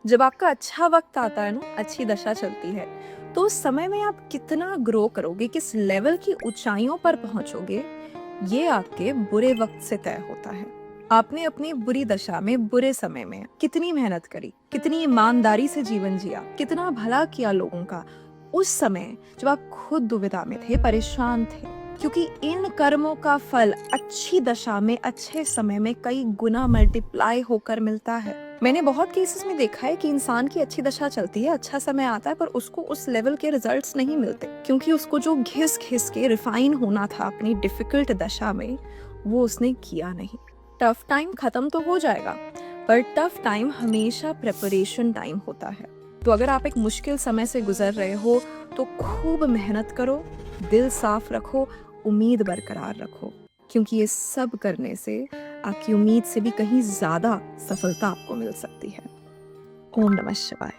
जब आपका अच्छा वक्त आता है ना, अच्छी दशा चलती है, तो उस समय में आप कितना ग्रो करोगे, किस लेवल की ऊंचाइयों पर पहुंचोगे, ये आपके बुरे वक्त से तय होता है। आपने अपनी बुरी दशा में, बुरे समय में कितनी मेहनत करी, कितनी ईमानदारी से जीवन जिया, कितना भला किया लोगों का, उस समय जब आप खुद दुविधा में थे, परेशान थे। क्योंकि इन कर्मों का फल अच्छी दशा में, अच्छे समय में कई गुना मल्टीप्लाई होकर मिलता है। मैंने बहुत केसेस में देखा है कि इंसान की अच्छी दशा चलती है, अच्छा समय आता है, पर उसको उस लेवल के रिजल्ट्स नहीं मिलते, क्योंकि उसको जो घिस घिस के रिफाइन होना था अपनी डिफिकल्ट दशा में, वो उसने किया नहीं। टफ टाइम खत्म तो हो जाएगा, पर टफ टाइम हमेशा प्रेपरेशन टाइम होता है। तो अगर आप एक मुश्किल समय से गुजर रहे हो, तो खूब मेहनत करो, दिल साफ रखो, उम्मीद बरकरार रखो, क्योंकि ये सब करने से आपकी उम्मीद से भी कहीं ज्यादा सफलता आपको मिल सकती है। ओम नमः शिवाय।